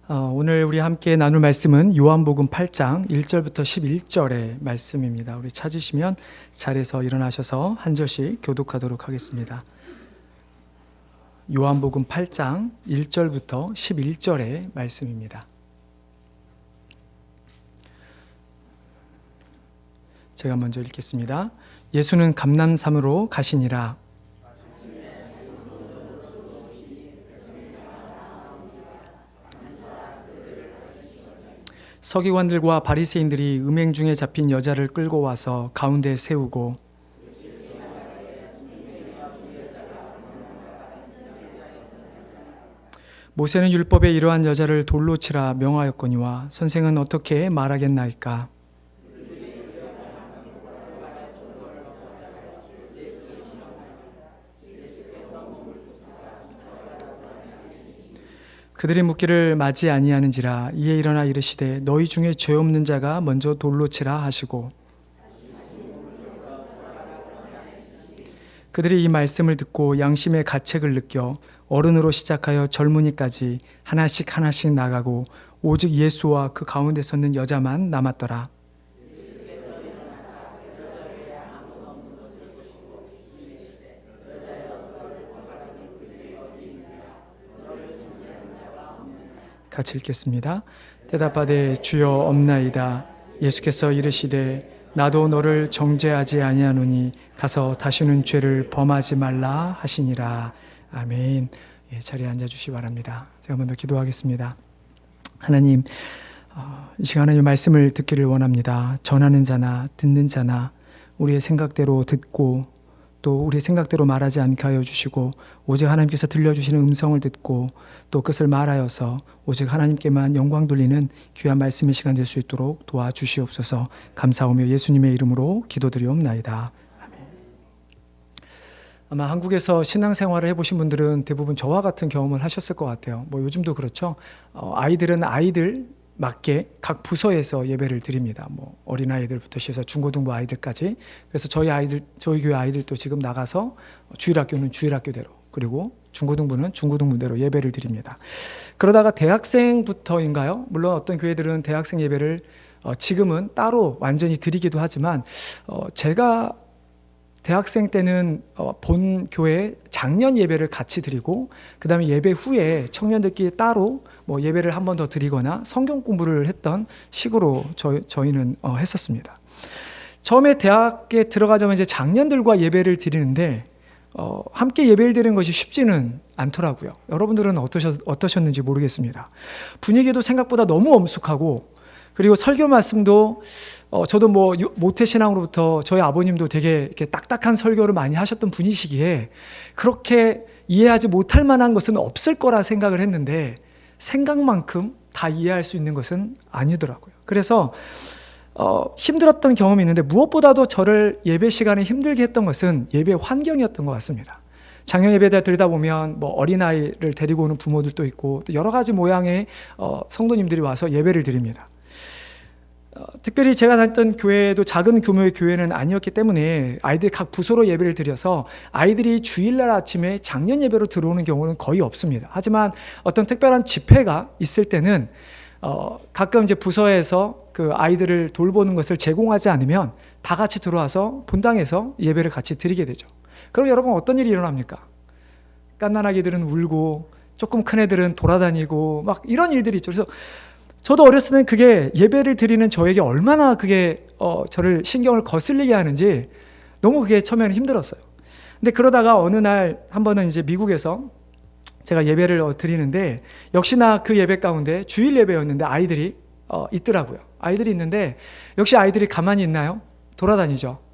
오늘 우리 함께 나눌 말씀은 요한복음 8장 1절부터 11절의 말씀입니다. 우리 찾으시면 자리에서 일어나셔서 한 절씩 교독하도록 하겠습니다. 요한복음 8장 1절부터 11절의 말씀입니다. 제가 먼저 읽겠습니다. 예수는 감람산으로 가시니라. 서기관들과 바리새인들이 음행 중에 잡힌 여자를 끌고 와서 가운데 세우고 모세는 율법에 이러한 여자를 돌로 치라 명하였거니와 선생은 어떻게 말하겠나이까. 그들이 묻기를 맞이 아니하는지라. 이에 일어나 이르시되 너희 중에 죄 없는 자가 먼저 돌로 치라 하시고 그들이 이 말씀을 듣고 양심의 가책을 느껴 어른으로 시작하여 젊은이까지 하나씩 나가고 오직 예수와 그 가운데 섰는 여자만 남았더라. 같이 읽겠습니다. 대답하되 주여 없나이다. 예수께서 이르시되 나도 너를 정죄하지 아니하노니 가서 다시는 죄를 범하지 말라 하시니라. 아멘. 자리에 앉아주시기 바랍니다. 제가 먼저 기도하겠습니다. 하나님, 이 시간에 말씀을 듣기를 원합니다. 전하는 자나 듣는 자나 우리의 생각대로 듣고 또 우리의 생각대로 말하지 않게 하여 주시고 오직 하나님께서 들려주시는 음성을 듣고 또 그것을 말하여서 오직 하나님께만 영광 돌리는 귀한 말씀의 시간 될 수 있도록 도와주시옵소서. 감사하며 예수님의 이름으로 기도드리옵나이다. 아멘. 아마 한국에서 신앙생활을 해보신 분들은 대부분 저와 같은 경험을 하셨을 것 같아요. 요즘도 그렇죠. 아이들은 아이들 맞게 각 부서에서 예배를 드립니다. 어린아이들부터 시작해서 중고등부 아이들까지. 그래서 저희 교회 아이들도 지금 나가서 주일학교는 주일학교대로, 그리고 중고등부는 중고등부대로 예배를 드립니다. 그러다가 대학생부터인가요? 물론 어떤 교회들은 대학생 예배를 지금은 따로 완전히 드리기도 하지만 제가 대학생 때는 본 교회 작년 예배를 같이 드리고 그 다음에 예배 후에 청년들끼리 따로 예배를 한 번 더 드리거나 성경 공부를 했던 식으로 저희는 했었습니다. 처음에 대학에 들어가자마자 장년들과 예배를 드리는데 함께 예배를 드리는 것이 쉽지는 않더라고요. 여러분들은 어떠셨는지 모르겠습니다. 분위기도 생각보다 너무 엄숙하고, 그리고 설교 말씀도 저도 모태신앙으로부터 저희 아버님도 되게 이렇게 딱딱한 설교를 많이 하셨던 분이시기에 그렇게 이해하지 못할 만한 것은 없을 거라 생각을 했는데 생각만큼 다 이해할 수 있는 것은 아니더라고요. 그래서 힘들었던 경험이 있는데 무엇보다도 저를 예배 시간에 힘들게 했던 것은 예배 환경이었던 것 같습니다. 작년 예배 드리다 보면 어린아이를 데리고 오는 부모들도 있고 또 여러 가지 모양의 성도님들이 와서 예배를 드립니다. 특별히 제가 다녔던 교회도 작은 규모의 교회는 아니었기 때문에 아이들이 각 부서로 예배를 드려서 아이들이 주일날 아침에 장년 예배로 들어오는 경우는 거의 없습니다. 하지만 어떤 특별한 집회가 있을 때는 가끔 이제 부서에서 그 아이들을 돌보는 것을 제공하지 않으면 다 같이 들어와서 본당에서 예배를 같이 드리게 되죠. 그럼 여러분 어떤 일이 일어납니까? 갓난아기들은 울고 조금 큰 애들은 돌아다니고 이런 일들이 있죠. 그래서 저도 어렸을 때는 그게 예배를 드리는 저에게 얼마나 그게 저를 신경을 거슬리게 하는지 너무 그게 처음에는 힘들었어요. 근데 그러다가 어느 날 한 번은 이제 미국에서 제가 예배를 드리는데 역시나 그 예배 가운데 주일 예배였는데 아이들이 있더라고요. 아이들이 있는데 역시 아이들이 가만히 있나요? 돌아다니죠.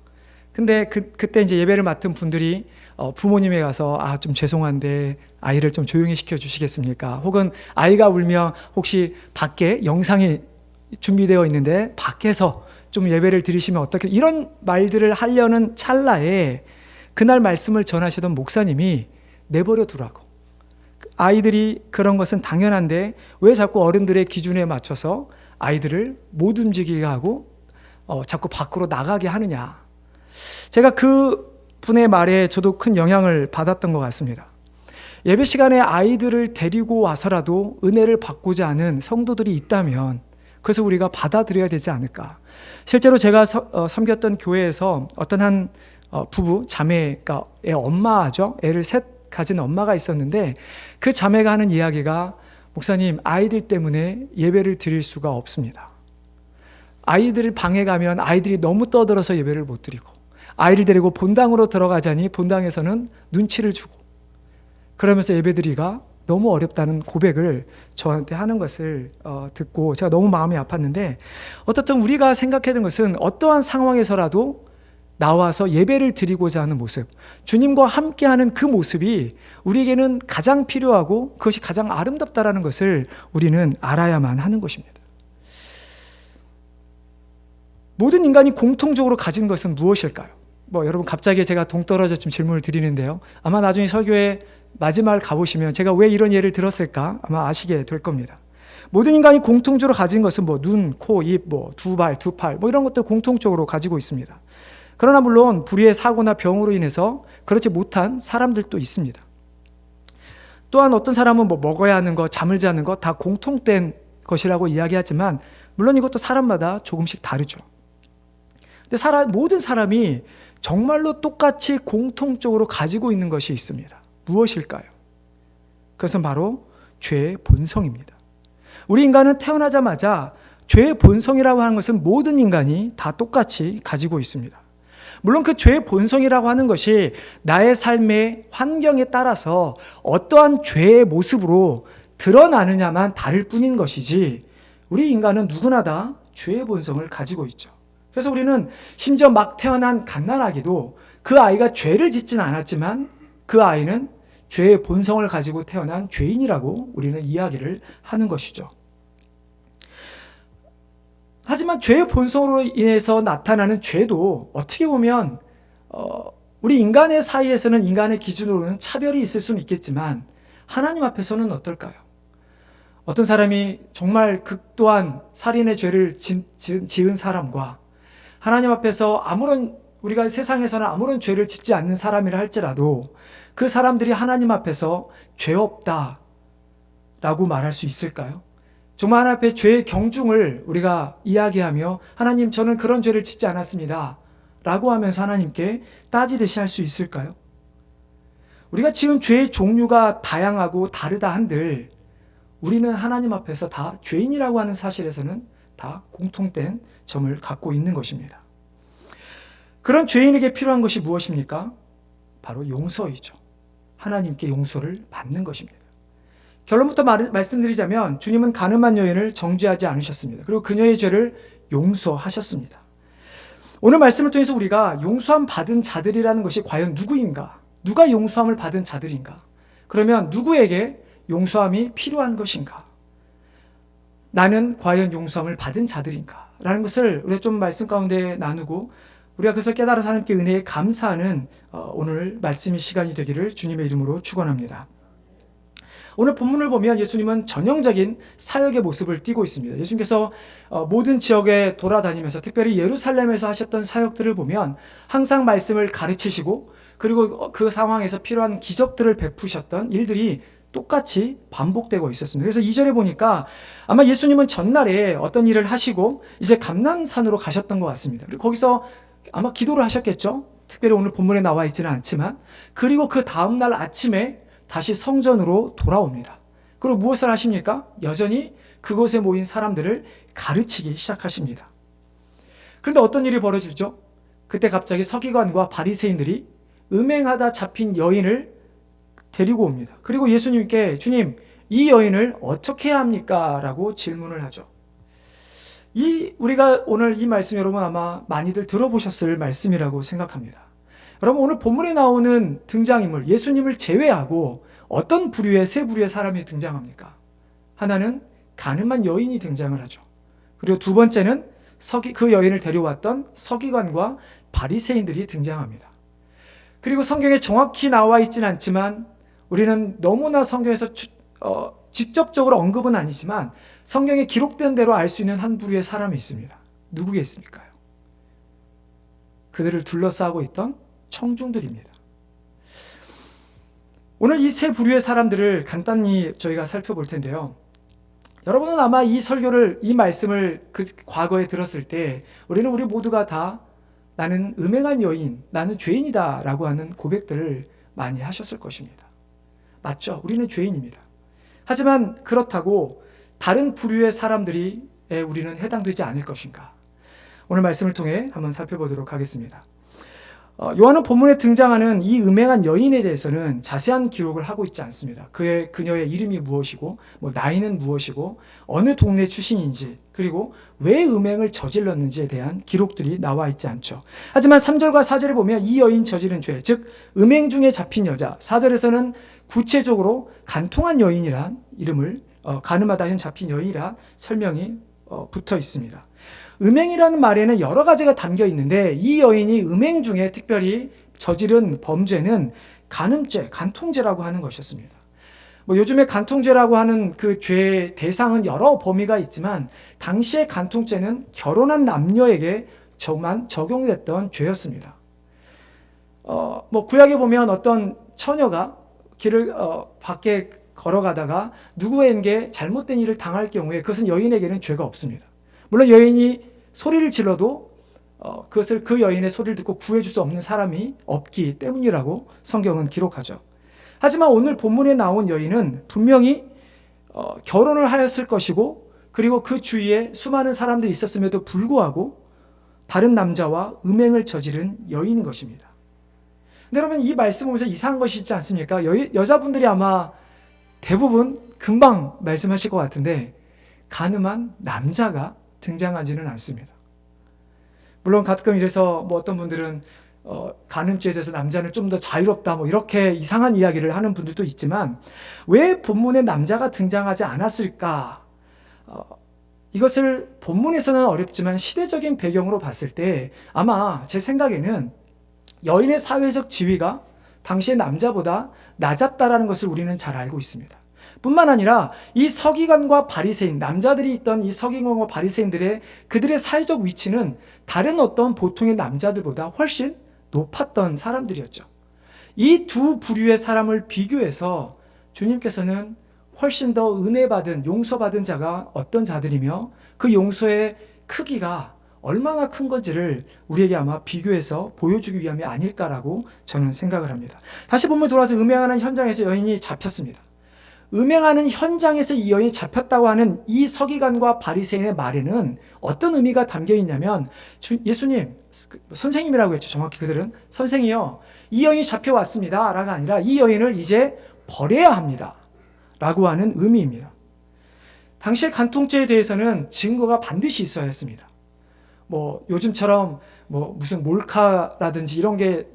근데 그때 이제 예배를 맡은 분들이 부모님에 가서 좀 죄송한데 아이를 좀 조용히 시켜 주시겠습니까? 혹은 아이가 울면 혹시 밖에 영상이 준비되어 있는데 밖에서 좀 예배를 드리시면 어떻게, 이런 말들을 하려는 찰나에 그날 말씀을 전하시던 목사님이 내버려 두라고. 아이들이 그런 것은 당연한데 왜 자꾸 어른들의 기준에 맞춰서 아이들을 못 움직이게 하고 자꾸 밖으로 나가게 하느냐. 제가 그 분의 말에 저도 큰 영향을 받았던 것 같습니다. 예배 시간에 아이들을 데리고 와서라도 은혜를 받고자 하는 성도들이 있다면 그래서 우리가 받아들여야 되지 않을까. 실제로 제가 섬겼던 교회에서 어떤 한 부부, 자매가 애 엄마죠. 애를 셋 가진 엄마가 있었는데 그 자매가 하는 이야기가 목사님, 아이들 때문에 예배를 드릴 수가 없습니다. 아이들 방에 가면 아이들이 너무 떠들어서 예배를 못 드리고 아이를 데리고 본당으로 들어가자니 본당에서는 눈치를 주고 그러면서 예배드리기가 너무 어렵다는 고백을 저한테 하는 것을 듣고 제가 너무 마음이 아팠는데 어떻든 우리가 생각하는 것은 어떠한 상황에서라도 나와서 예배를 드리고자 하는 모습, 주님과 함께하는 그 모습이 우리에게는 가장 필요하고 그것이 가장 아름답다라는 것을 우리는 알아야만 하는 것입니다. 모든 인간이 공통적으로 가진 것은 무엇일까요? 여러분 갑자기 제가 동떨어져 좀 질문을 드리는데요. 아마 나중에 설교의 마지막을 가보시면 제가 왜 이런 예를 들었을까 아마 아시게 될 겁니다. 모든 인간이 공통적으로 가진 것은 눈, 코, 입, 두 발, 두 팔 이런 것들 공통적으로 가지고 있습니다. 그러나 물론 불의의 사고나 병으로 인해서 그렇지 못한 사람들도 있습니다. 또한 어떤 사람은 먹어야 하는 것, 잠을 자는 것 다 공통된 것이라고 이야기하지만 물론 이것도 사람마다 조금씩 다르죠. 근데 모든 사람이 정말로 똑같이 공통적으로 가지고 있는 것이 있습니다. 무엇일까요? 그것은 바로 죄의 본성입니다. 우리 인간은 태어나자마자 죄의 본성이라고 하는 것은 모든 인간이 다 똑같이 가지고 있습니다. 물론 그 죄의 본성이라고 하는 것이 나의 삶의 환경에 따라서 어떠한 죄의 모습으로 드러나느냐만 다를 뿐인 것이지 우리 인간은 누구나 다 죄의 본성을 가지고 있죠. 그래서 우리는 심지어 막 태어난 갓난아기도 그 아이가 죄를 짓진 않았지만 그 아이는 죄의 본성을 가지고 태어난 죄인이라고 우리는 이야기를 하는 것이죠. 하지만 죄의 본성으로 인해서 나타나는 죄도 어떻게 보면 우리 인간의 사이에서는 인간의 기준으로는 차별이 있을 수는 있겠지만 하나님 앞에서는 어떨까요? 어떤 사람이 정말 극도한 살인의 죄를 지은 사람과 하나님 앞에서 우리가 세상에서는 아무런 죄를 짓지 않는 사람이라 할지라도 그 사람들이 하나님 앞에서 죄 없다라고 말할 수 있을까요? 정말 하나님 앞에 죄의 경중을 우리가 이야기하며 하나님 저는 그런 죄를 짓지 않았습니다 라고 하면서 하나님께 따지듯이 할 수 있을까요? 우리가 지은 죄의 종류가 다양하고 다르다 한들 우리는 하나님 앞에서 다 죄인이라고 하는 사실에서는 다 공통된 점을 갖고 있는 것입니다. 그런 죄인에게 필요한 것이 무엇입니까? 바로 용서이죠. 하나님께 용서를 받는 것입니다. 결론부터 말씀드리자면 주님은 가늠한 여인을 정죄하지 않으셨습니다. 그리고 그녀의 죄를 용서하셨습니다. 오늘 말씀을 통해서 우리가 용서함 받은 자들이라는 것이 과연 누구인가? 누가 용서함을 받은 자들인가? 그러면 누구에게 용서함이 필요한 것인가? 나는 과연 용서함을 받은 자들인가? 라는 것을 우리가 좀 말씀 가운데 나누고 우리가 그것을 깨달아서 하나님께 은혜에 감사하는 오늘 말씀의 시간이 되기를 주님의 이름으로 축원합니다. 오늘 본문을 보면 예수님은 전형적인 사역의 모습을 띠고 있습니다. 예수님께서 모든 지역에 돌아다니면서 특별히 예루살렘에서 하셨던 사역들을 보면 항상 말씀을 가르치시고 그리고 그 상황에서 필요한 기적들을 베푸셨던 일들이 똑같이 반복되고 있었습니다. 그래서 2절에 보니까 아마 예수님은 전날에 어떤 일을 하시고 이제 감람산으로 가셨던 것 같습니다. 그리고 거기서 아마 기도를 하셨겠죠. 특별히 오늘 본문에 나와 있지는 않지만 그리고 그 다음날 아침에 다시 성전으로 돌아옵니다. 그리고 무엇을 하십니까? 여전히 그곳에 모인 사람들을 가르치기 시작하십니다. 그런데 어떤 일이 벌어지죠? 그때 갑자기 서기관과 바리새인들이 음행하다 잡힌 여인을 데리고 옵니다. 그리고 예수님께 주님, 이 여인을 어떻게 해야 합니까? 라고 질문을 하죠. 우리가 오늘 이 말씀 여러분 아마 많이들 들어보셨을 말씀이라고 생각합니다. 여러분 오늘 본문에 나오는 등장인물 예수님을 제외하고 어떤 세 부류의 사람이 등장합니까? 하나는 가늠한 여인이 등장을 하죠. 그리고 두 번째는 그 여인을 데려왔던 서기관과 바리새인들이 등장합니다. 그리고 성경에 정확히 나와 있지는 않지만 우리는 너무나 성경에서 직접적으로 언급은 아니지만 성경에 기록된 대로 알 수 있는 한 부류의 사람이 있습니다. 누구겠습니까? 그들을 둘러싸고 있던 청중들입니다. 오늘 이 세 부류의 사람들을 간단히 저희가 살펴볼 텐데요. 여러분은 아마 이 설교를, 이 말씀을 그 과거에 들었을 때 우리 모두가 다 나는 음행한 여인, 나는 죄인이다 라고 하는 고백들을 많이 하셨을 것입니다. 맞죠? 우리는 죄인입니다. 하지만 그렇다고 다른 부류의 사람들이 우리는 해당되지 않을 것인가? 오늘 말씀을 통해 한번 살펴보도록 하겠습니다. 요한은 본문에 등장하는 이 음행한 여인에 대해서는 자세한 기록을 하고 있지 않습니다. 그녀의 이름이 무엇이고, 나이는 무엇이고, 어느 동네 출신인지, 그리고 왜 음행을 저질렀는지에 대한 기록들이 나와 있지 않죠. 하지만 3절과 4절에 보면 이 여인 저지른 죄, 즉 음행 중에 잡힌 여자, 4절에서는 구체적으로 간통한 여인이란 이름을, 가늠하다 잡힌 여인이란 설명이 붙어 있습니다. 음행이라는 말에는 여러 가지가 담겨 있는데 이 여인이 음행 중에 특별히 저지른 범죄는 간음죄, 간통죄라고 하는 것이었습니다. 요즘에 간통죄라고 하는 그 죄의 대상은 여러 범위가 있지만 당시의 간통죄는 결혼한 남녀에게 만 적용됐던 죄였습니다. 구약에 보면 어떤 처녀가 길을 밖에 걸어가다가 누구에게 잘못된 일을 당할 경우에 그것은 여인에게는 죄가 없습니다. 물론 여인이 소리를 질러도 그것을 그 여인의 소리를 듣고 구해줄 수 없는 사람이 없기 때문이라고 성경은 기록하죠. 하지만 오늘 본문에 나온 여인은 분명히 결혼을 하였을 것이고 그리고 그 주위에 수많은 사람들이 있었음에도 불구하고 다른 남자와 음행을 저지른 여인인 것입니다. 근데 여러분 이 말씀 보면서 이상한 것이 있지 않습니까? 여자분들이 아마 대부분 금방 말씀하실 것 같은데 간음한 남자가 등장하지는 않습니다. 물론 가끔 이래서 어떤 분들은 간음죄에 대해서 남자는 좀 더 자유롭다 이렇게 이상한 이야기를 하는 분들도 있지만 왜 본문에 남자가 등장하지 않았을까? 이것을 본문에서는 어렵지만 시대적인 배경으로 봤을 때 아마 제 생각에는 여인의 사회적 지위가 당시의 남자보다 낮았다라는 것을 우리는 잘 알고 있습니다. 뿐만 아니라 이 서기관과 바리새인, 남자들이 있던 이 서기관과 바리새인들의 그들의 사회적 위치는 다른 어떤 보통의 남자들보다 훨씬 높았던 사람들이었죠. 이 두 부류의 사람을 비교해서 주님께서는 훨씬 더 은혜받은, 용서받은 자가 어떤 자들이며 그 용서의 크기가 얼마나 큰 건지를 우리에게 아마 비교해서 보여주기 위함이 아닐까라고 저는 생각을 합니다. 다시 본문 돌아와서 음행하는 현장에서 여인이 잡혔습니다. 음행하는 현장에서 이 여인이 잡혔다고 하는 이 서기관과 바리새인의 말에는 어떤 의미가 담겨 있냐면 예수님, 선생님이라고 했죠. 정확히 그들은 선생이요, 이 여인이 잡혀왔습니다 라가 아니라 이 여인을 이제 버려야 합니다 라고 하는 의미입니다. 당시의 간통죄에 대해서는 증거가 반드시 있어야 했습니다. 요즘처럼 무슨 몰카라든지 이런 게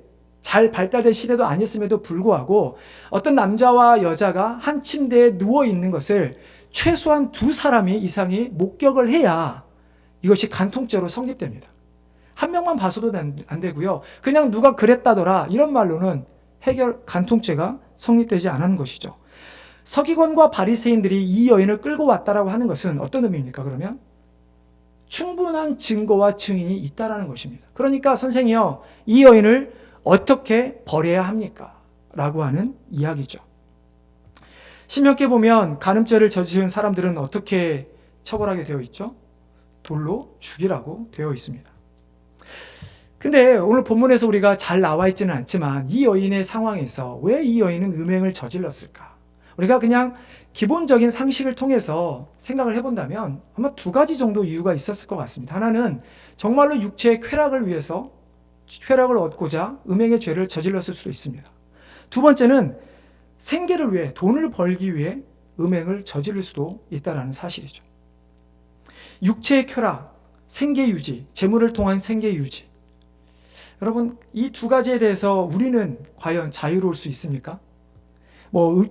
잘 발달된 시대도 아니었음에도 불구하고 어떤 남자와 여자가 한 침대에 누워 있는 것을 최소한 두 사람이 이상이 목격을 해야 이것이 간통죄로 성립됩니다. 한 명만 봐서도 안 되고요. 그냥 누가 그랬다더라 이런 말로는 간통죄가 성립되지 않은 것이죠. 서기관과 바리새인들이 이 여인을 끌고 왔다라고 하는 것은 어떤 의미입니까? 그러면 충분한 증거와 증인이 있다라는 것입니다. 그러니까 선생이요, 이 여인을 어떻게 버려야 합니까? 라고 하는 이야기죠. 신명기에 보면 간음죄를 저지른 사람들은 어떻게 처벌하게 되어 있죠? 돌로 죽이라고 되어 있습니다. 근데 오늘 본문에서 우리가 잘 나와 있지는 않지만 이 여인의 상황에서 왜 이 여인은 음행을 저질렀을까? 우리가 그냥 기본적인 상식을 통해서 생각을 해본다면 아마 두 가지 정도 이유가 있었을 것 같습니다. 하나는 정말로 육체의 쾌락을 위해서 쾌락을 얻고자 음행의 죄를 저질렀을 수도 있습니다. 두 번째는 생계를 위해, 돈을 벌기 위해 음행을 저지를 수도 있다는 사실이죠. 육체의 쾌락, 생계 유지, 재물을 통한 생계 유지. 여러분, 이 두 가지에 대해서 우리는 과연 자유로울 수 있습니까?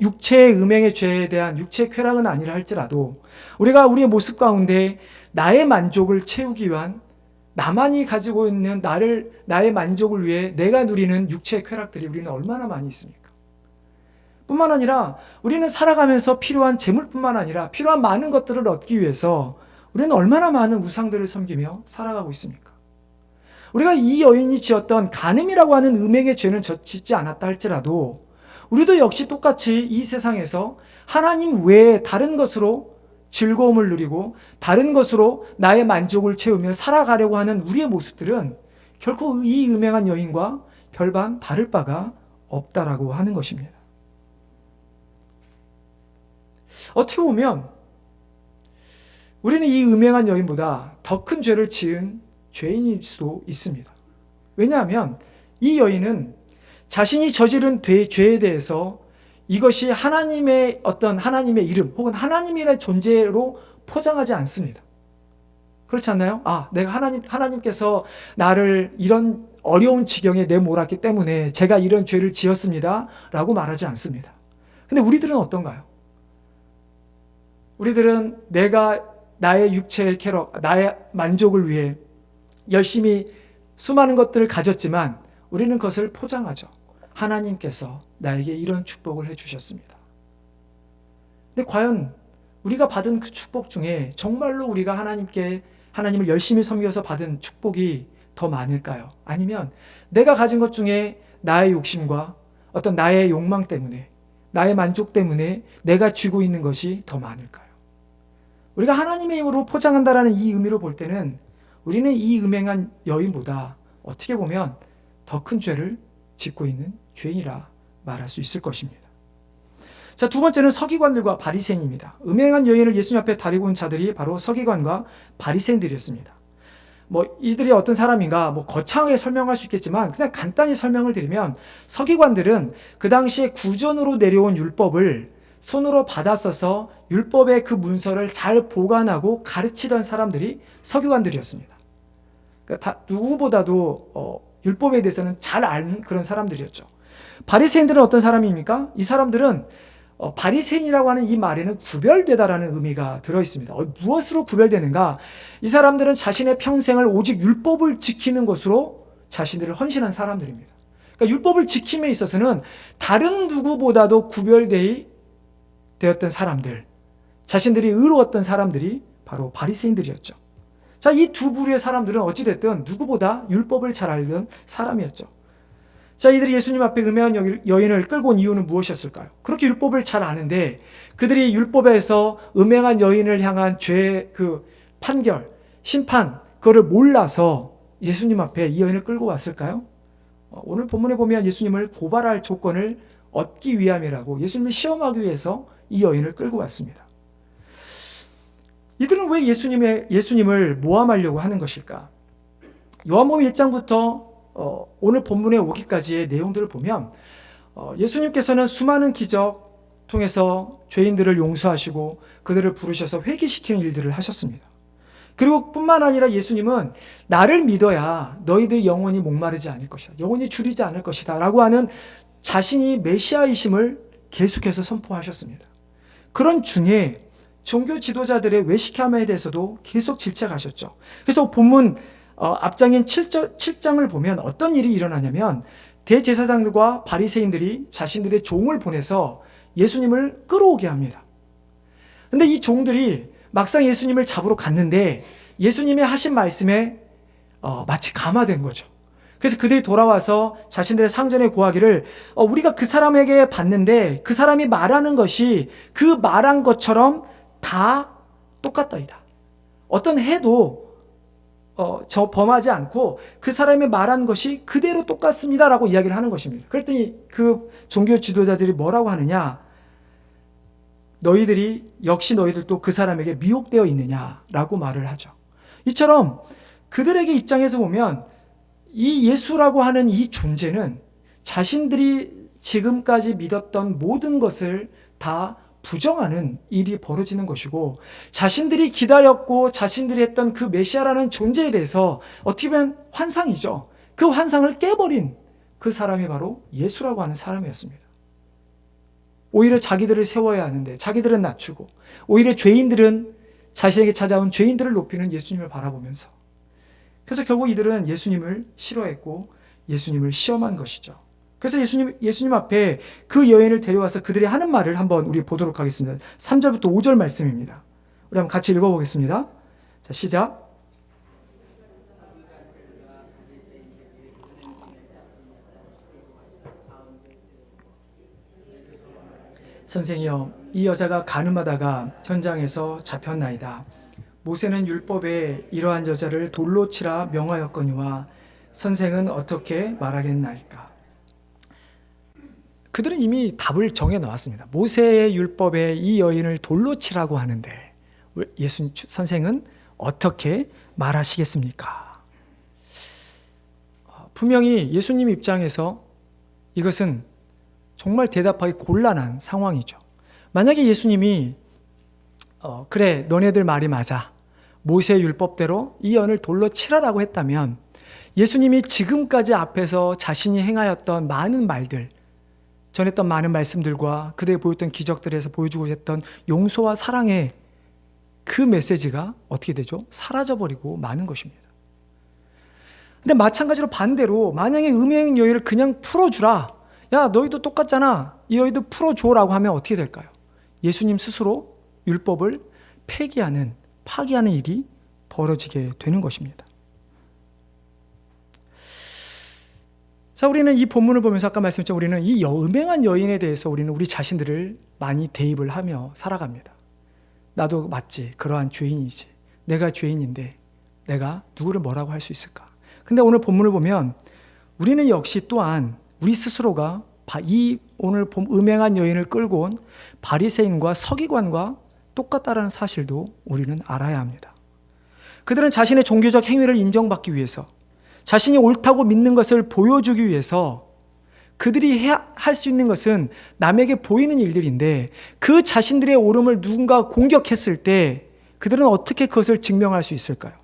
육체의 음행의 죄에 대한 육체의 쾌락은 아니라 할지라도 우리가 우리의 모습 가운데 나의 만족을 채우기 위한, 나만이 가지고 있는 나의 만족을 위해 내가 누리는 육체의 쾌락들이 우리는 얼마나 많이 있습니까? 뿐만 아니라 우리는 살아가면서 필요한 재물뿐만 아니라 필요한 많은 것들을 얻기 위해서 우리는 얼마나 많은 우상들을 섬기며 살아가고 있습니까? 우리가 이 여인이 지었던 간음이라고 하는 음행의 죄는 짓지 않았다 할지라도 우리도 역시 똑같이 이 세상에서 하나님 외에 다른 것으로 즐거움을 누리고 다른 것으로 나의 만족을 채우며 살아가려고 하는 우리의 모습들은 결코 이 음행한 여인과 별반 다를 바가 없다라고 하는 것입니다. 어떻게 보면 우리는 이 음행한 여인보다 더 큰 죄를 지은 죄인일 수도 있습니다. 왜냐하면 이 여인은 자신이 저지른 죄에 대해서 이것이 하나님의 어떤 하나님의 이름 혹은 하나님이라는 존재로 포장하지 않습니다. 그렇지 않나요? 내가 하나님께서 나를 이런 어려운 지경에 내몰았기 때문에 제가 이런 죄를 지었습니다. 라고 말하지 않습니다. 근데 우리들은 어떤가요? 우리들은 내가 나의 육체의 쾌락, 나의 만족을 위해 열심히 수많은 것들을 가졌지만 우리는 그것을 포장하죠. 하나님께서 나에게 이런 축복을 해주셨습니다. 근데 과연 우리가 받은 그 축복 중에 정말로 우리가 하나님을 열심히 섬겨서 받은 축복이 더 많을까요? 아니면 내가 가진 것 중에 나의 욕심과 어떤 나의 욕망 때문에, 나의 만족 때문에 내가 쥐고 있는 것이 더 많을까요? 우리가 하나님의 힘으로 포장한다라는 이 의미로 볼 때는 우리는 이 음행한 여인보다 어떻게 보면 더 큰 죄를 짓고 있는 죄인이라 말할 수 있을 것입니다. 자, 두 번째는 서기관들과 바리새인입니다. 음행한 여인을 예수님 앞에 다리고 온 자들이 바로 서기관과 바리새인들이었습니다. 이들이 어떤 사람인가 거창하게 설명할 수 있겠지만 그냥 간단히 설명을 드리면 서기관들은 그 당시에 구전으로 내려온 율법을 손으로 받아 써서 율법의 그 문서를 잘 보관하고 가르치던 사람들이 서기관들이었습니다. 그러니까 누구보다도 율법에 대해서는 잘 아는 그런 사람들이었죠. 바리새인들은 어떤 사람입니까? 이 사람들은 바리새인이라고 하는 이 말에는 구별되다라는 의미가 들어있습니다. 무엇으로 구별되는가? 이 사람들은 자신의 평생을 오직 율법을 지키는 것으로 자신들을 헌신한 사람들입니다. 그러니까 율법을 지킴에 있어서는 다른 누구보다도 되었던 사람들, 자신들이 의로웠던 사람들이 바로 바리새인들이었죠. 자, 이 두 부류의 사람들은 어찌됐든 누구보다 율법을 잘 알던 사람이었죠. 자, 이들이 예수님 앞에 음행한 여인을 끌고 온 이유는 무엇이었을까요? 그렇게 율법을 잘 아는데 그들이 율법에서 음행한 여인을 향한 죄의 그 판결, 심판, 그거를 몰라서 예수님 앞에 이 여인을 끌고 왔을까요? 오늘 본문에 보면 예수님을 고발할 조건을 얻기 위함이라고 예수님을 시험하기 위해서 이 여인을 끌고 왔습니다. 이들은 왜 예수님을 모함하려고 하는 것일까? 요한복음 1장부터 오늘 본문에 오기까지의 내용들을 보면 예수님께서는 수많은 기적 통해서 죄인들을 용서하시고 그들을 부르셔서 회개시키는 일들을 하셨습니다. 그리고 뿐만 아니라 예수님은 나를 믿어야 너희들 영원히 목마르지 않을 것이다. 영원히 줄이지 않을 것이다. 라고 하는 자신이 메시아이심을 계속해서 선포하셨습니다. 그런 중에 종교 지도자들의 외식함에 대해서도 계속 질책하셨죠. 그래서 본문 앞장인 7장을 보면 어떤 일이 일어나냐면 대제사장들과 바리새인들이 자신들의 종을 보내서 예수님을 끌어오게 합니다. 근데 이 종들이 막상 예수님을 잡으러 갔는데 예수님이 하신 말씀에 마치 감화된 거죠. 그래서 그들이 돌아와서 자신들의 상전에 고하기를 우리가 그 사람에게 봤는데 그 사람이 말하는 것이 그 말한 것처럼 다 똑같더이다. 어떤 해도 저 범하지 않고 그 사람이 말한 것이 그대로 똑같습니다라고 이야기를 하는 것입니다. 그랬더니 그 종교 지도자들이 뭐라고 하느냐? 너희들도 그 사람에게 미혹되어 있느냐라고 말을 하죠. 이처럼 그들에게 입장에서 보면 이 예수라고 하는 이 존재는 자신들이 지금까지 믿었던 모든 것을 다 부정하는 일이 벌어지는 것이고 자신들이 기다렸고 자신들이 했던 그 메시아라는 존재에 대해서 어떻게 보면 환상이죠. 그 환상을 깨버린 그 사람이 바로 예수라고 하는 사람이었습니다. 오히려 자기들을 세워야 하는데 자기들은 낮추고 오히려 죄인들은 자신에게 찾아온 죄인들을 높이는 예수님을 바라보면서 그래서 결국 이들은 예수님을 싫어했고 예수님을 시험한 것이죠. 그래서 예수님 앞에 그 여인을 데려와서 그들이 하는 말을 한번 우리 보도록 하겠습니다. 3절부터 5절 말씀입니다. 우리 한번 같이 읽어보겠습니다. 자, 시작. 선생이여, 이 여자가 가늠하다가 현장에서 잡혔나이다. 모세는 율법에 이러한 여자를 돌로 치라 명하였거니와 선생은 어떻게 말하겠나이까? 그들은 이미 답을 정해 놓았습니다. 모세의 율법에 이 여인을 돌로 치라고 하는데 예수 선생은 어떻게 말하시겠습니까? 분명히 예수님 입장에서 이것은 정말 대답하기 곤란한 상황이죠. 만약에 예수님이 그래, 너네들 말이 맞아, 모세의 율법대로 이 여인을 돌로 치라라고 했다면 예수님이 지금까지 앞에서 자신이 행하였던 많은 말들, 전했던 많은 말씀들과 그들이 보였던 기적들에서 보여주고 했던 용서와 사랑의 그 메시지가 어떻게 되죠? 사라져버리고 마는 것입니다. 근데 마찬가지로 반대로 만약에 음행 여인을 그냥 풀어주라, 야 너희도 똑같잖아, 이 여인도 풀어줘라고 하면 어떻게 될까요? 예수님 스스로 율법을 폐기하는, 파기하는 일이 벌어지게 되는 것입니다. 자, 우리는 이 본문을 보면서 아까 말씀드렸죠. 우리는 이 음행한 여인에 대해서 우리는 우리 자신들을 많이 대입을 하며 살아갑니다. 나도 맞지, 그러한 죄인이지, 내가 죄인인데 내가 누구를 뭐라고 할 수 있을까? 근데 오늘 본문을 보면 우리는 역시 또한 우리 스스로가 이 오늘 음행한 여인을 끌고 온 바리새인과 서기관과 똑같다라는 사실도 우리는 알아야 합니다. 그들은 자신의 종교적 행위를 인정받기 위해서, 자신이 옳다고 믿는 것을 보여주기 위해서 그들이 할 수 있는 것은 남에게 보이는 일들인데, 그 자신들의 옳음을 누군가 공격했을 때 그들은 어떻게 그것을 증명할 수 있을까요?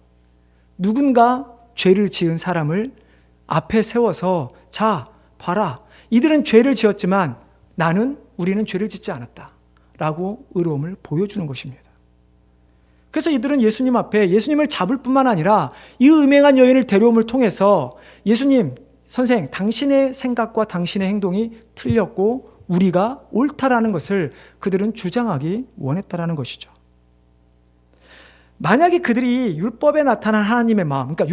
누군가 죄를 지은 사람을 앞에 세워서 자, 봐라, 이들은 죄를 지었지만 우리는 죄를 짓지 않았다 라고 의로움을 보여주는 것입니다. 그래서 이들은 예수님 앞에 예수님을 잡을 뿐만 아니라 이 음행한 여인을 데려옴을 통해서 예수님, 선생, 당신의 생각과 당신의 행동이 틀렸고 우리가 옳다라는 것을 그들은 주장하기 원했다라는 것이죠. 만약에 그들이 율법에 나타난 하나님의 마음, 그러니까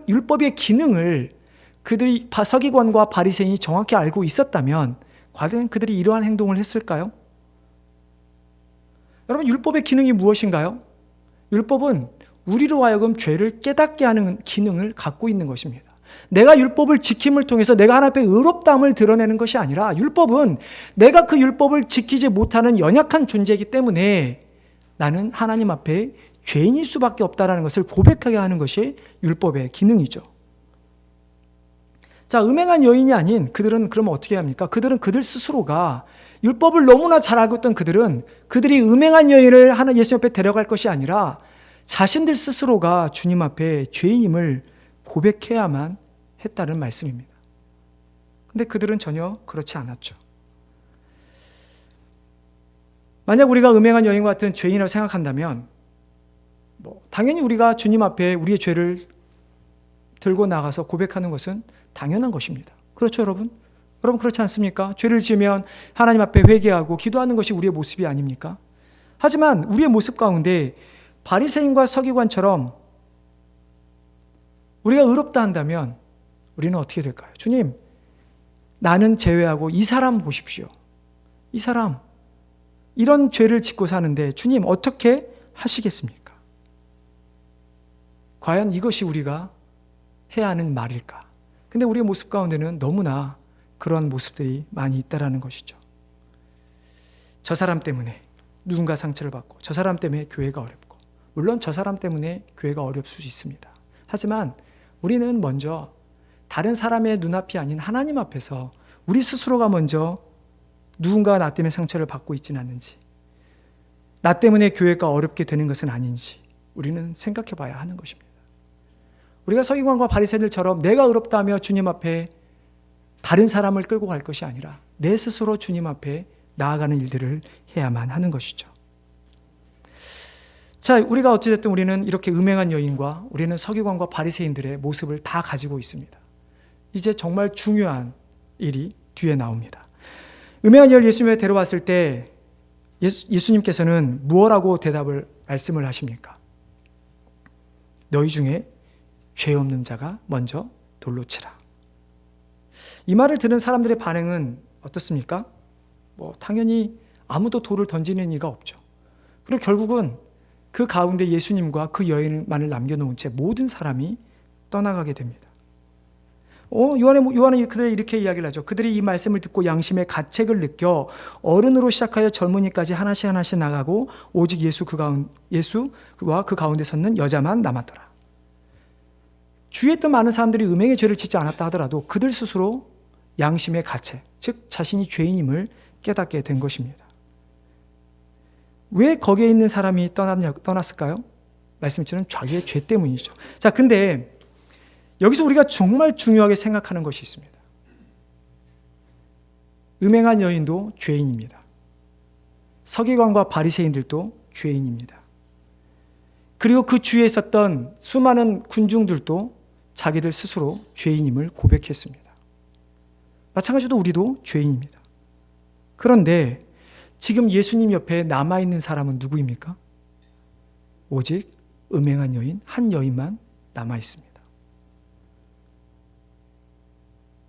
율법의 기능을 그들이 서기관과 바리새인이 정확히 알고 있었다면 과연 그들이 이러한 행동을 했을까요? 여러분, 율법의 기능이 무엇인가요? 율법은 우리로 하여금 죄를 깨닫게 하는 기능을 갖고 있는 것입니다. 내가 율법을 지킴을 통해서 내가 하나님 앞에 의롭다함을 드러내는 것이 아니라, 율법은 내가 그 율법을 지키지 못하는 연약한 존재이기 때문에 나는 하나님 앞에 죄인일 수밖에 없다는 것을 고백하게 하는 것이 율법의 기능이죠. 자, 음행한 여인이 아닌 그들은 그러면 어떻게 합니까? 그들은 그들 스스로가 율법을 너무나 잘 알고 있던 그들이 음행한 여인을 예수님 앞에 데려갈 것이 아니라 자신들 스스로가 주님 앞에 죄인임을 고백해야만 했다는 말씀입니다. 근데 그들은 전혀 그렇지 않았죠. 만약 우리가 음행한 여인과 같은 죄인이라고 생각한다면 당연히 우리가 주님 앞에 우리의 죄를 들고 나가서 고백하는 것은 당연한 것입니다. 그렇죠, 여러분? 여러분 그렇지 않습니까? 죄를 지으면 하나님 앞에 회개하고 기도하는 것이 우리의 모습이 아닙니까? 하지만 우리의 모습 가운데 바리새인과 서기관처럼 우리가 의롭다 한다면 우리는 어떻게 될까요? 주님, 나는 제외하고 이 사람 보십시오. 이 사람 이런 죄를 짓고 사는데 주님 어떻게 하시겠습니까? 과연 이것이 우리가 해야 하는 말일까? 근데 우리의 모습 가운데는 너무나 그런 모습들이 많이 있다라는 것이죠. 저 사람 때문에 누군가 상처를 받고, 저 사람 때문에 교회가 어렵고, 물론 저 사람 때문에 교회가 어려울 수 있습니다. 하지만 우리는 먼저 다른 사람의 눈앞이 아닌 하나님 앞에서 우리 스스로가 먼저 누군가 나 때문에 상처를 받고 있지는 않는지, 나 때문에 교회가 어렵게 되는 것은 아닌지 우리는 생각해 봐야 하는 것입니다. 우리가 서기관과 바리새인들처럼 내가 의롭다며 주님 앞에 다른 사람을 끌고 갈 것이 아니라 내 스스로 주님 앞에 나아가는 일들을 해야만 하는 것이죠. 자, 우리가 어찌됐든 우리는 이렇게 음행한 여인과 우리는 서기관과 바리새인들의 모습을 다 가지고 있습니다. 이제 정말 중요한 일이 뒤에 나옵니다. 음행한 여인을 예수님에 데려왔을 때 예수님께서는 무엇라고 말씀을 하십니까? 너희 중에 죄 없는 자가 먼저 돌로 치라. 이 말을 들은 사람들의 반응은 어떻습니까? 당연히 아무도 돌을 던지는 이가 없죠. 그리고 결국은 그 가운데 예수님과 그 여인만을 남겨놓은 채 모든 사람이 떠나가게 됩니다. 요한은 그들이 이렇게 이야기를 하죠. 그들이 이 말씀을 듣고 양심의 가책을 느껴 어른으로 시작하여 젊은이까지 하나씩 하나씩 나가고 오직 예수와 그 가운데 섰는 여자만 남았더라. 주위에 있던 많은 사람들이 음행의 죄를 짓지 않았다 하더라도 그들 스스로 양심의 가책, 즉 자신이 죄인임을 깨닫게 된 것입니다. 왜 거기에 있는 사람이 떠났을까요? 말씀처럼 자기의 죄 때문이죠. 자, 근데 여기서 우리가 정말 중요하게 생각하는 것이 있습니다. 음행한 여인도 죄인입니다. 서기관과 바리새인들도 죄인입니다. 그리고 그 주위에 있었던 수많은 군중들도 자기들 스스로 죄인임을 고백했습니다. 마찬가지로 우리도 죄인입니다. 그런데 지금 예수님 옆에 남아있는 사람은 누구입니까? 오직 음행한 여인, 한 여인만 남아있습니다.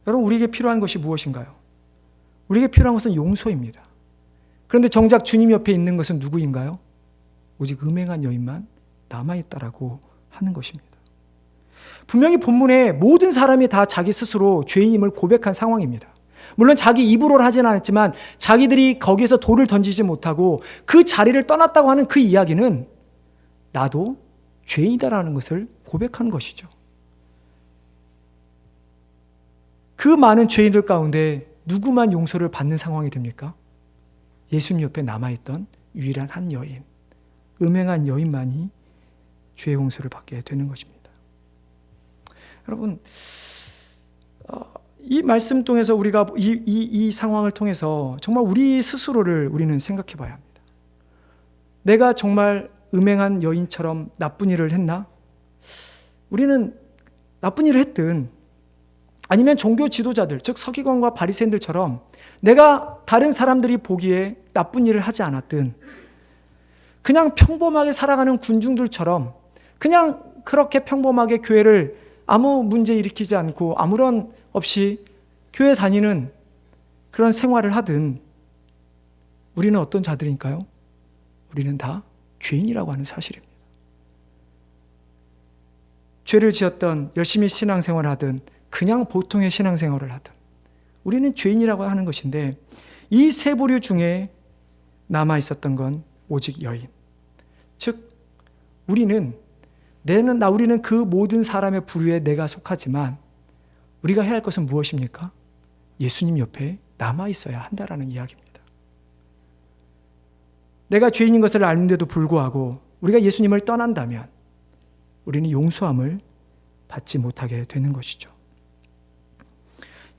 여러분, 우리에게 필요한 것이 무엇인가요? 우리에게 필요한 것은 용서입니다. 그런데 정작 주님 옆에 있는 것은 누구인가요? 오직 음행한 여인만 남아있다라고 하는 것입니다. 분명히 본문에 모든 사람이 다 자기 스스로 죄인임을 고백한 상황입니다. 물론 자기 입으로는 하지는 않았지만 자기들이 거기에서 돌을 던지지 못하고 그 자리를 떠났다고 하는 그 이야기는 나도 죄인이다라는 것을 고백한 것이죠. 그 많은 죄인들 가운데 누구만 용서를 받는 상황이 됩니까? 예수님 옆에 남아있던 유일한 한 여인, 음행한 여인만이 죄 용서를 받게 되는 것입니다. 여러분, 이 말씀 통해서 우리가 이 상황을 통해서 정말 우리 스스로를 우리는 생각해 봐야 합니다. 내가 정말 음행한 여인처럼 나쁜 일을 했나? 우리는 나쁜 일을 했든 아니면 종교 지도자들, 즉 서기관과 바리새인들처럼 내가 다른 사람들이 보기에 나쁜 일을 하지 않았든 그냥 평범하게 살아가는 군중들처럼 그냥 그렇게 평범하게 교회를 아무 문제 일으키지 않고 아무런 없이 교회 다니는 그런 생활을 하든 우리는 어떤 자들일까요? 우리는 다 죄인이라고 하는 사실입니다. 죄를 지었던 열심히 신앙생활을 하든 그냥 보통의 신앙생활을 하든 우리는 죄인이라고 하는 것인데 이 세 부류 중에 남아 있었던 건 오직 여인. 즉 우리는 그 모든 사람의 부류에 내가 속하지만 우리가 해야 할 것은 무엇입니까? 예수님 옆에 남아 있어야 한다라는 이야기입니다. 내가 죄인인 것을 아는데도 불구하고 우리가 예수님을 떠난다면 우리는 용서함을 받지 못하게 되는 것이죠.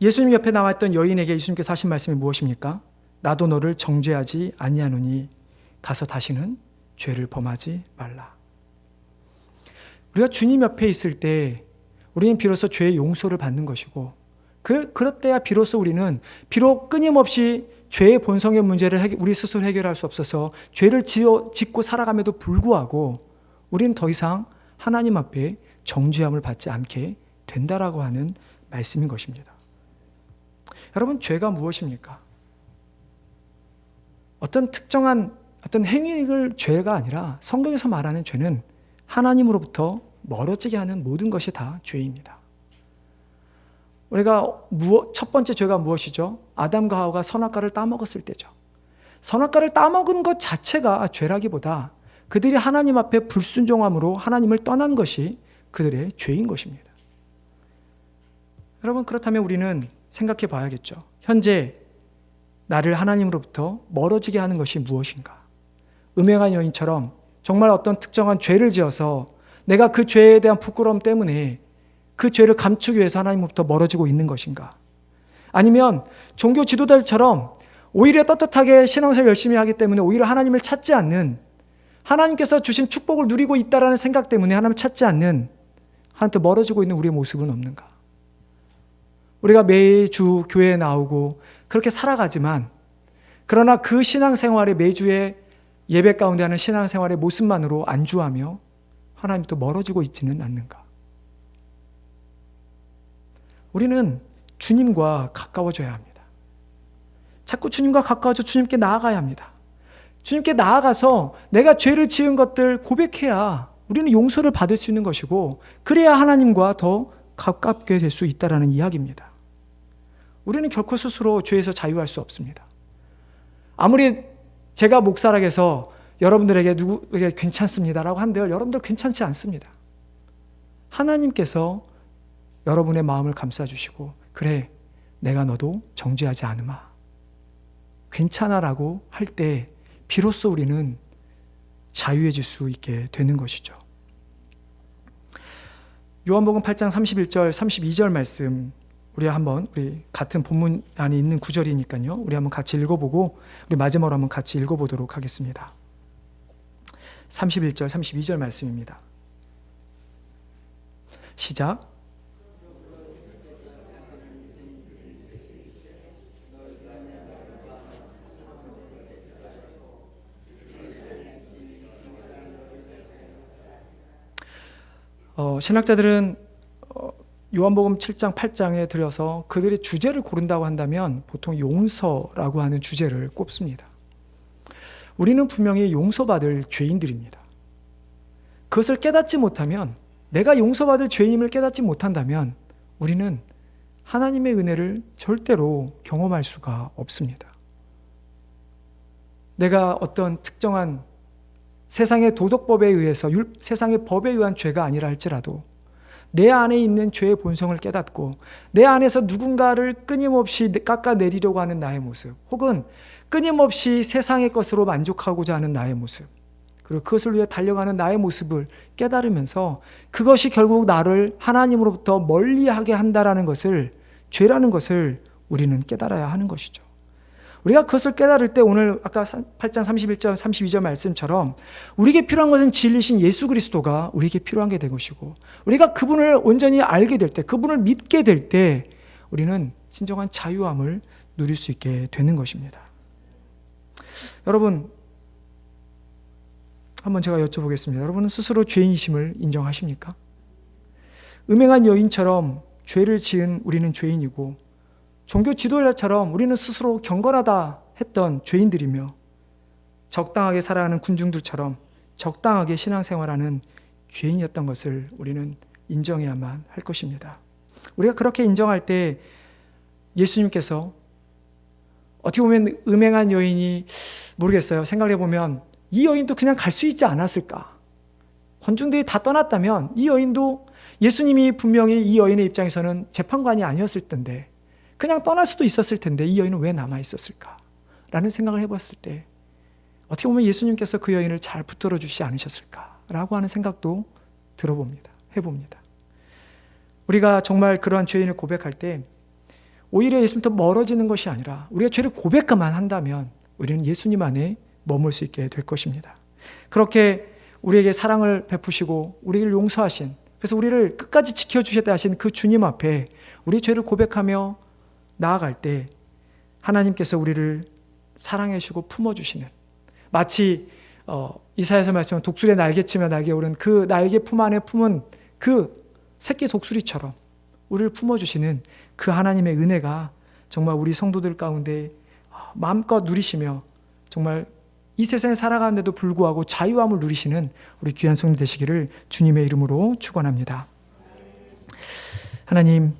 예수님 옆에 나왔던 여인에게 예수님께서 하신 말씀이 무엇입니까? 나도 너를 정죄하지 아니하노니 가서 다시는 죄를 범하지 말라. 우리가 주님 옆에 있을 때 우리는 비로소 죄의 용서를 받는 것이고 그럴 때야 비로소 우리는 비록 끊임없이 죄의 본성의 문제를 우리 스스로 해결할 수 없어서 죄를 짓고 살아감에도 불구하고 우리는 더 이상 하나님 앞에 정죄함을 받지 않게 된다라고 하는 말씀인 것입니다. 여러분, 죄가 무엇입니까? 어떤 특정한 행위를 죄가 아니라 성경에서 말하는 죄는 하나님으로부터 멀어지게 하는 모든 것이 다 죄입니다. 우리가 첫 번째 죄가 무엇이죠? 아담과 하와가 선악과를 따먹었을 때죠. 선악과를 따먹은 것 자체가 죄라기보다 그들이 하나님 앞에 불순종함으로 하나님을 떠난 것이 그들의 죄인 것입니다. 여러분, 그렇다면 우리는 생각해 봐야겠죠. 현재 나를 하나님으로부터 멀어지게 하는 것이 무엇인가? 음행한 여인처럼 정말 어떤 특정한 죄를 지어서 내가 그 죄에 대한 부끄러움 때문에 그 죄를 감추기 위해서 하나님으로부터 멀어지고 있는 것인가? 아니면 종교 지도자들처럼 오히려 떳떳하게 신앙생활 열심히 하기 때문에 오히려 하나님을 찾지 않는, 하나님께서 주신 축복을 누리고 있다라는 생각 때문에 하나님을 찾지 않는, 하나님께 멀어지고 있는 우리의 모습은 없는가? 우리가 매주 교회에 나오고 그렇게 살아가지만 그러나 그 신앙생활의 매주의 예배 가운데 하는 신앙생활의 모습만으로 안주하며 하나님부터 멀어지고 있지는 않는가? 우리는 주님과 가까워져야 합니다. 자꾸 주님과 가까워져 주님께 나아가야 합니다. 주님께 나아가서 내가 죄를 지은 것들 고백해야 우리는 용서를 받을 수 있는 것이고, 그래야 하나님과 더 가깝게 될 수 있다는 이야기입니다. 우리는 결코 스스로 죄에서 자유할 수 없습니다. 아무리 제가 목사라고 해서 여러분들에게 누구에게 괜찮습니다라고 한들 여러분들 괜찮지 않습니다. 하나님께서 여러분의 마음을 감싸주시고, 그래 내가 너도 정죄하지 않으마, 괜찮아라고 할 때 비로소 우리는 자유해질 수 있게 되는 것이죠. 요한복음 8장 31절 32절 말씀, 우리 같은 본문 안에 있는 구절이니까요, 우리 한번 같이 읽어보고 우리 마지막으로 한번 같이 읽어보도록 하겠습니다. 31절 32절 말씀입니다. 시작. 신학자들은 요한복음 7장 8장에 들여서 그들의 주제를 고른다고 한다면 보통 용서라고 하는 주제를 꼽습니다. 우리는 분명히 용서받을 죄인들입니다. 그것을 깨닫지 못하면, 내가 용서받을 죄인임을 깨닫지 못한다면 우리는 하나님의 은혜를 절대로 경험할 수가 없습니다. 내가 어떤 특정한 세상의 도덕법에 의해서, 세상의 법에 의한 죄가 아니라 할지라도 내 안에 있는 죄의 본성을 깨닫고 내 안에서 누군가를 끊임없이 깎아내리려고 하는 나의 모습, 혹은 끊임없이 세상의 것으로 만족하고자 하는 나의 모습, 그리고 그것을 위해 달려가는 나의 모습을 깨달으면서 그것이 결국 나를 하나님으로부터 멀리하게 한다라는 것을, 죄라는 것을 우리는 깨달아야 하는 것이죠. 우리가 그것을 깨달을 때 오늘 아까 8장 31절 32절 말씀처럼 우리에게 필요한 것은 진리신 예수 그리스도가 우리에게 필요한 게 된 것이고, 우리가 그분을 온전히 알게 될 때, 그분을 믿게 될 때 우리는 진정한 자유함을 누릴 수 있게 되는 것입니다. 여러분, 한번 제가 여쭤보겠습니다. 여러분은 스스로 죄인이심을 인정하십니까? 음행한 여인처럼 죄를 지은 우리는 죄인이고, 종교 지도자처럼 우리는 스스로 경건하다 했던 죄인들이며, 적당하게 살아가는 군중들처럼 적당하게 신앙생활하는 죄인이었던 것을 우리는 인정해야만 할 것입니다. 우리가 그렇게 인정할 때 예수님께서 어떻게 보면 음행한 여인이, 모르겠어요, 생각해보면 이 여인도 그냥 갈 수 있지 않았을까? 권중들이 다 떠났다면 이 여인도, 예수님이 분명히 이 여인의 입장에서는 재판관이 아니었을 텐데 그냥 떠날 수도 있었을 텐데 이 여인은 왜 남아있었을까? 라는 생각을 해봤을 때 어떻게 보면 예수님께서 그 여인을 잘 붙들어 주시지 않으셨을까? 라고 하는 생각도 해봅니다. 우리가 정말 그러한 죄인을 고백할 때 오히려 예수님부터 멀어지는 것이 아니라 우리가 죄를 고백만 한다면 우리는 예수님 안에 머물 수 있게 될 것입니다. 그렇게 우리에게 사랑을 베푸시고 우리를 용서하신, 그래서 우리를 끝까지 지켜주셨다 하신 그 주님 앞에 우리 죄를 고백하며 나아갈 때 하나님께서 우리를 사랑해 주시고 품어주시는, 마치 이사야서 말씀은 독수리의 날개치며 날개오른 그 날개 품 안에 품은 그 새끼 독수리처럼 우리를 품어주시는 그 하나님의 은혜가 정말 우리 성도들 가운데 마음껏 누리시며 정말 이 세상에 살아가는데도 불구하고 자유함을 누리시는 우리 귀한 성도 되시기를 주님의 이름으로 축원합니다. 하나님,